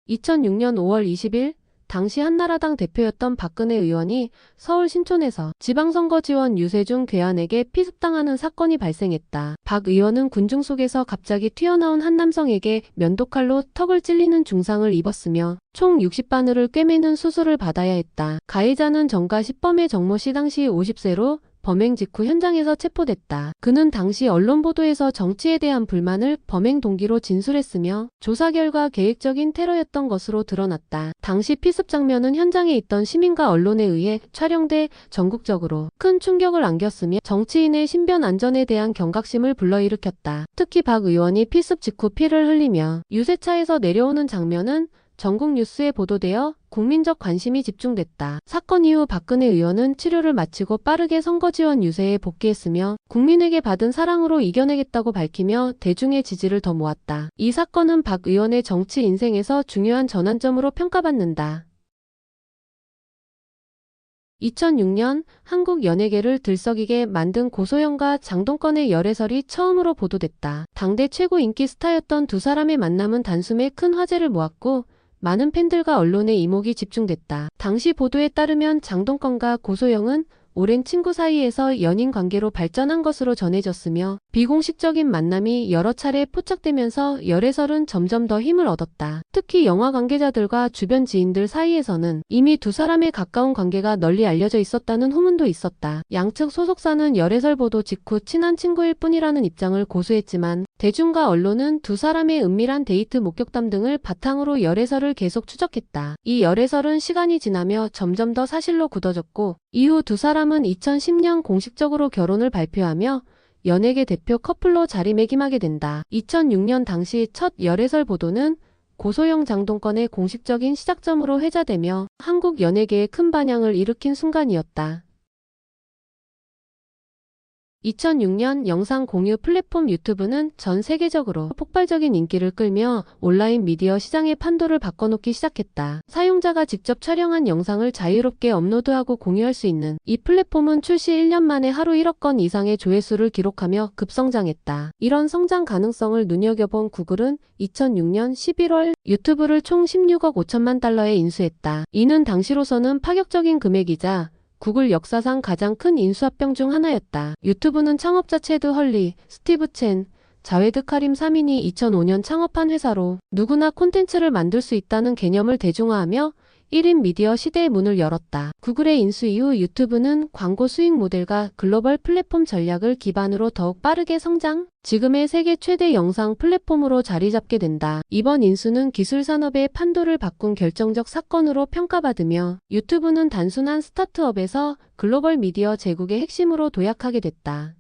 2006년 5월 20일 당시 한나라당 대표였던 박근혜 의원이 서울 신촌에서 지방선거 지원 유세 중 괴한에게 피습당하는 사건이 발생했다. 박 의원은 군중 속에서 갑자기 튀어나온 한 남성에게 면도칼로 턱을 찔리는 중상을 입었으며 총 60바늘을 꿰매는 수술을 받아야 했다. 가해자는 정가 10범의 정모 씨 당시 50세로 범행 직후 현장에서 체포됐다. 그는 당시 언론 보도에서 정치에 대한 불만을 범행 동기로 진술했으며 조사 결과 계획적인 테러였던 것으로 드러났다. 당시 피습 장면은 현장에 있던 시민과 언론에 의해 촬영돼 전국적으로 큰 충격을 안겼으며 정치인의 신변 안전에 대한 경각심을 불러일으켰다. 특히 박 의원이 피습 직후 피를 흘리며 유세차에서 내려오는 장면은 전국 뉴스에 보도되어 국민적 관심이 집중됐다. 사건 이후 박근혜 의원은 치료를 마치고 빠르게 선거 지원 유세에 복귀했으며 국민에게 받은 사랑으로 이겨내겠다고 밝히며 대중의 지지를 더 모았다. 이 사건은 박 의원의 정치 인생에서 중요한 전환점으로 평가받는다. 2006년 한국 연예계를 들썩이게 만든 고소영과 장동건의 열애설이 처음으로 보도됐다. 당대 최고 인기 스타였던 두 사람의 만남은 단숨에 큰 화제를 모았고 많은 팬들과 언론의 이목이 집중됐다. 당시 보도에 따르면 장동건과 고소영은 오랜 친구 사이에서 연인 관계로 발전한 것으로 전해졌으며 비공식적인 만남이 여러 차례 포착되면서 열애설은 점점 더 힘을 얻었다. 특히 영화 관계자들과 주변 지인들 사이에서는 이미 두 사람의 가까운 관계가 널리 알려져 있었다는 후문도 있었다. 양측 소속사는 열애설 보도 직후 친한 친구일 뿐이라는 입장을 고수했지만 대중과 언론은 두 사람의 은밀한 데이트 목격담 등을 바탕으로 열애설을 계속 추적했다. 이 열애설은 시간이 지나며 점점 더 사실로 굳어졌고 이후 두 사람은 2010년 공식적으로 결혼을 발표하며 연예계 대표 커플로 자리매김하게 된다. 2006년 당시 첫 열애설 보도는 고소영 장동건의 공식적인 시작점으로 회자되며 한국 연예계에 큰 반향을 일으킨 순간이었다. 2006년 영상 공유 플랫폼 유튜브는 전 세계적으로 폭발적인 인기를 끌며 온라인 미디어 시장의 판도를 바꿔놓기 시작했다. 사용자가 직접 촬영한 영상을 자유롭게 업로드하고 공유할 수 있는 이 플랫폼은 출시 1년 만에 하루 1억 건 이상의 조회수를 기록하며 급성장했다. 이런 성장 가능성을 눈여겨본 구글은 2006년 11월 유튜브를 총 16억 5천만 달러에 인수했다. 이는 당시로서는 파격적인 금액이자 구글 역사상 가장 큰 인수합병 중 하나였다. 유튜브는 창업자 체드 헐리, 스티브 첸, 자웨드 카림 3인이 2005년 창업한 회사로 누구나 콘텐츠를 만들 수 있다는 개념을 대중화하며 1인 미디어 시대의 문을 열었다. 구글의 인수 이후 유튜브는 광고 수익 모델과 글로벌 플랫폼 전략을 기반으로 더욱 빠르게 성장, 지금의 세계 최대 영상 플랫폼으로 자리 잡게 된다. 이번 인수는 기술 산업의 판도를 바꾼 결정적 사건으로 평가받으며 유튜브는 단순한 스타트업에서 글로벌 미디어 제국의 핵심으로 도약하게 됐다.